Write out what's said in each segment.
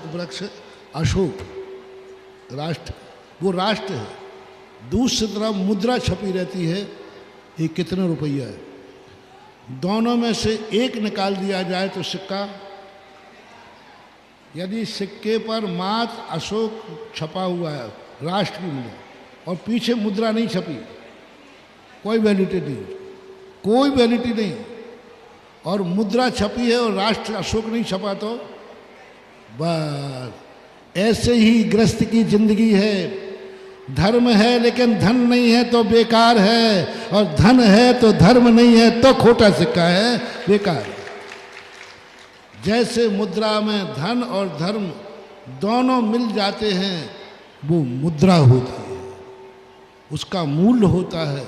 वृक्ष अशोक राष्ट्र, वो राष्ट्र है। दूसरी तरफ मुद्रा छपी रहती है, ये कितना रुपया है। दोनों में से एक निकाल दिया जाए तो सिक्का, यदि सिक्के पर मात्र अशोक छपा हुआ है राष्ट्र की मुद्रा और पीछे मुद्रा नहीं छपी, कोई वैलिडिटी नहीं, कोई वैलिडिटी नहीं। और मुद्रा छपी है और राष्ट्र अशोक नहीं छपा तो बस ऐसे ही गृहस्थ की जिंदगी है। धर्म है लेकिन धन नहीं है तो बेकार है, और धन है तो धर्म नहीं है तो खोटा सिक्का है, बेकार। जैसे मुद्रा में धन और धर्म दोनों मिल जाते हैं, वो मुद्रा होती है, उसका मूल्य होता है,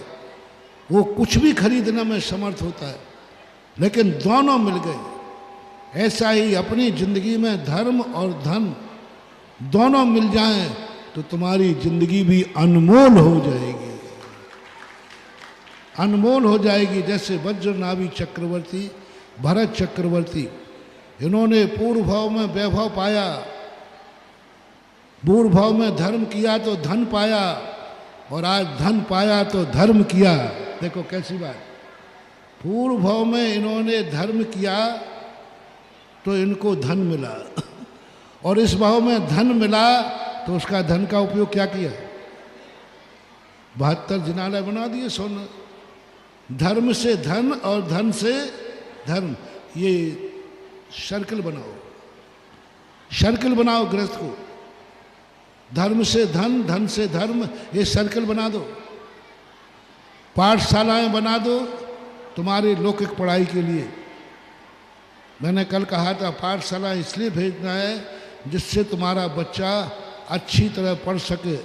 वो कुछ भी खरीदने में समर्थ होता है। लेकिन दोनों मिल गए। ऐसा ही अपनी जिंदगी में धर्म और धन दोनों मिल जाएं तो तुम्हारी जिंदगी भी अनमोल हो जाएगी, अनमोल हो जाएगी। जैसे वज्रनाभि चक्रवर्ती, भरत चक्रवर्ती, इन्होंने पूर्व भाव में वैभव पाया, पूर्व भाव में धर्म किया तो धन पाया, और आज धन पाया तो धर्म किया। देखो कैसी बात। पूर्व भाव में इन्होंने धर्म किया तो इनको धन मिला, और इस भाव में धन मिला तो उसका धन का उपयोग क्या किया? 72 जिनालय बना दिए सोना। धर्म से धन और धन से धर्म, ये सर्कल बनाओ, सर्कल बनाओ गृहस्थ को। धर्म से धन, धन से धर्म, ये सर्कल बना दो। पाठशालाएं बना दो तुम्हारी लौकिक पढ़ाई के लिए। मैंने कल कहा था पाठशाला इसलिए भेजना है जिससे तुम्हारा बच्चा अच्छी तरह पढ़ सके,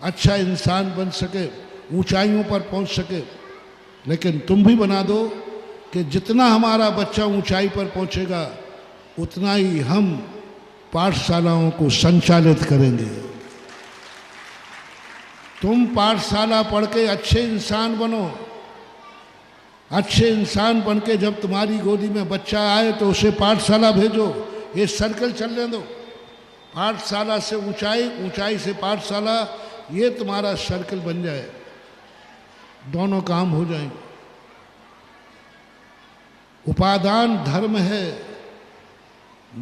अच्छा इंसान बन सके, ऊंचाइयों पर पहुंच सके। लेकिन तुम भी बना दो कि जितना हमारा बच्चा ऊंचाई पर पहुंचेगा उतना ही हम पाठशालाओं को संचालित करेंगे। तुम पाठशाला पढ़ के अच्छे इंसान बनो। अच्छे इंसान बन के जब तुम्हारी गोदी में बच्चा आए तो उसे पाठशाला भेजो। ये सर्कल चलने दो। पाठशाला से ऊंचाई, ऊंचाई से पाठशाला, ये तुम्हारा सर्कल बन जाए, दोनों काम हो जाएंगे। उपादान धर्म है,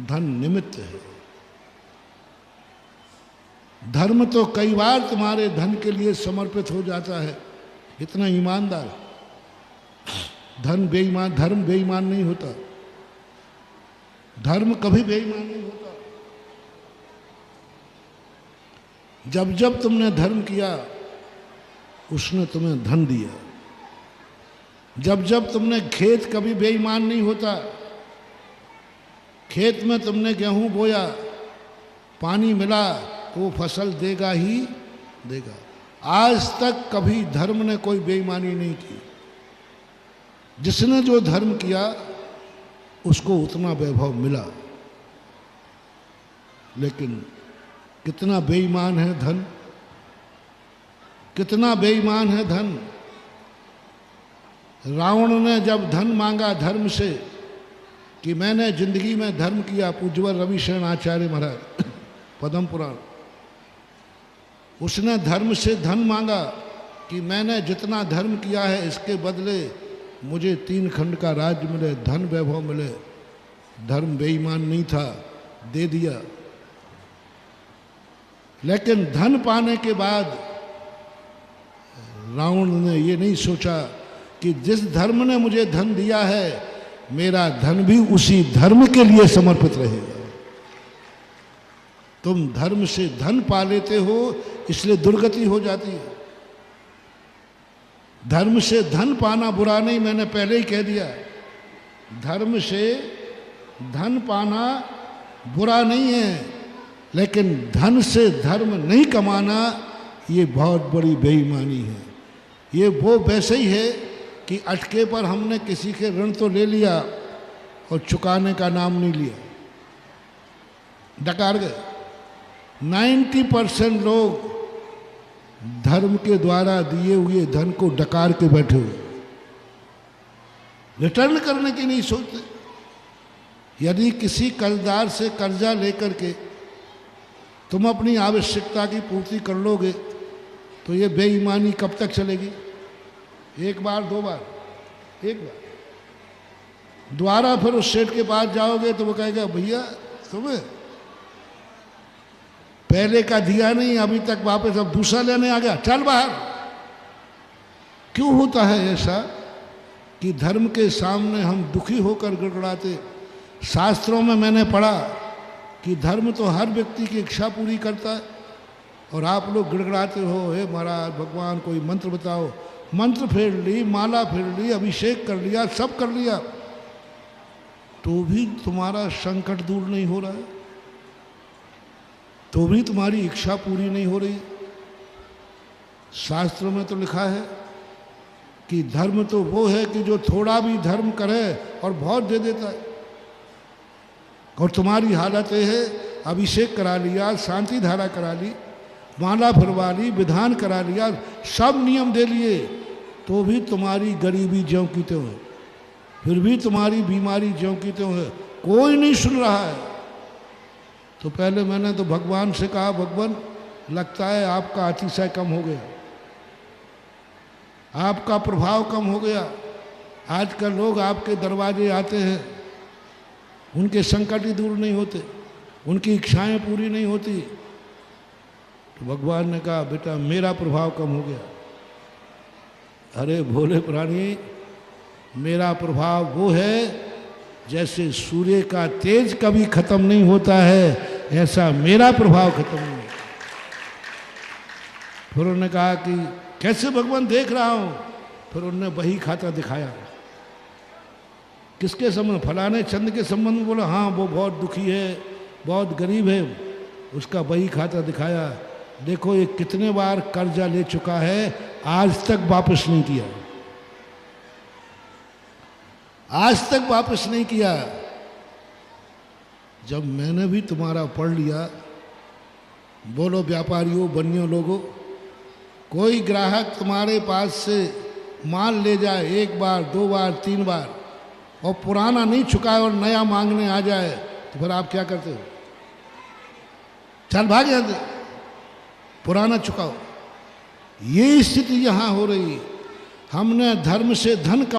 धन निमित्त है। धर्म तो कई बार तुम्हारे धन के लिए समर्पित हो जाता है, इतना ईमानदार। धन बेईमान, धर्म बेईमान नहीं होता, धर्म कभी बेईमान नहीं होता। जब जब तुमने धर्म किया उसने तुम्हें धन दिया। जब जब तुमने, खेत कभी बेईमान नहीं होता। खेत में तुमने गेहूं बोया, पानी मिला तो वो फसल देगा ही देगा। आज तक कभी धर्म ने कोई बेईमानी नहीं की। जिसने जो धर्म किया उसको उतना वैभव मिला। लेकिन कितना बेईमान है धन, कितना बेईमान है धन। रावण ने जब धन मांगा धर्म से कि मैंने जिंदगी में धर्म किया, पूज्यवर रविशरण आचार्य महाराज पद्म पुराण, उसने धर्म से धन मांगा कि मैंने जितना धर्म किया है इसके बदले मुझे 3 खंड का राज्य मिले, धन वैभव मिले। धर्म बेईमान नहीं था, दे दिया। लेकिन धन पाने के बाद रावण ने ये नहीं सोचा कि जिस धर्म ने मुझे धन दिया है मेरा धन भी उसी धर्म के लिए समर्पित रहेगा। तुम धर्म से धन पा लेते हो इसलिए दुर्गति हो जाती है। धर्म से धन पाना बुरा नहीं, मैंने पहले ही कह दिया। धर्म से धन पाना बुरा नहीं है, लेकिन धन से धर्म नहीं कमाना ये बहुत बड़ी बेईमानी है। ये वो वैसे ही है कि अटके पर हमने किसी के ऋण तो ले लिया और चुकाने का नाम नहीं लिया, डकार गए। 90% लोग धर्म के द्वारा दिए हुए धन को डकार के बैठे हुए, रिटर्न करने की नहीं सोचते। यदि किसी कर्जदार से कर्जा लेकर के तुम अपनी आवश्यकता की पूर्ति कर लोगे तो ये बेईमानी कब तक चलेगी? एक बार, दो बार, एक बार, दोबारा फिर उस सेठ के पास जाओगे तो वो कहेगा भैया तुम्हें पहले का दिया नहीं, अभी तक वापस अब दूसरा लेने आ गया, चल बाहर। क्यों होता है ऐसा कि धर्म के सामने हम दुखी होकर गिड़गिड़ाते? शास्त्रों में मैंने पढ़ा कि धर्म तो हर व्यक्ति की इच्छा पूरी करता है, और आप लोग गिड़गिड़ाते हो, हे महाराज भगवान कोई मंत्र बताओ। मंत्र फेर ली, माला फेर ली, अभिषेक कर लिया, सब कर लिया, तो भी तुम्हारा संकट दूर नहीं हो रहा है, तो भी तुम्हारी इच्छा पूरी नहीं हो रही। शास्त्रों में तो लिखा है कि धर्म तो वो है कि जो थोड़ा भी धर्म करे और बहुत दे देता है, और तुम्हारी हालत ये है अभिषेक करा लिया, शांति धारा करा ली, माला फिरवा ली, विधान करा लिया, सब नियम दे लिए, तो भी तुम्हारी गरीबी ज्यों की त्यों है, फिर भी तुम्हारी बीमारी ज्यों की त्यों है, कोई नहीं सुन रहा है। तो पहले मैंने तो भगवान से कहा, भगवान लगता है आपका अतिशय कम हो गया, आपका प्रभाव कम हो गया। आजकल लोग आपके दरवाजे आते हैं, उनके संकट ही दूर नहीं होते, उनकी इच्छाएं पूरी नहीं होती। तो भगवान ने कहा बेटा मेरा प्रभाव कम हो गया। अरे भोले प्राणी, मेरा प्रभाव वो है जैसे सूर्य का तेज कभी खत्म नहीं होता है, ऐसा मेरा प्रभाव खत्म नहीं होता। फिर उन्होंने कहा कि कैसे भगवान देख रहा हूं? फिर उन्होंने बही खाता दिखाया। किसके संबंध? फलाने चंद के संबंध में। बोला हाँ वो बहुत दुखी है, बहुत गरीब है। उसका बही खाता दिखाया, देखो ये कितने बार कर्जा ले चुका है, आज तक वापस नहीं किया, आज तक वापस नहीं किया। जब मैंने भी तुम्हारा पढ़ लिया, बोलो व्यापारियों बनियों लोगों, कोई ग्राहक तुम्हारे पास से माल ले जाए एक बार, दो बार, तीन बार, और पुराना नहीं चुकाए और नया मांगने आ जाए, तो फिर आप क्या करते हो? चल भाग जाते, पुराना चुकाओ। ये स्थिति यहां हो रही। हमने धर्म से धन का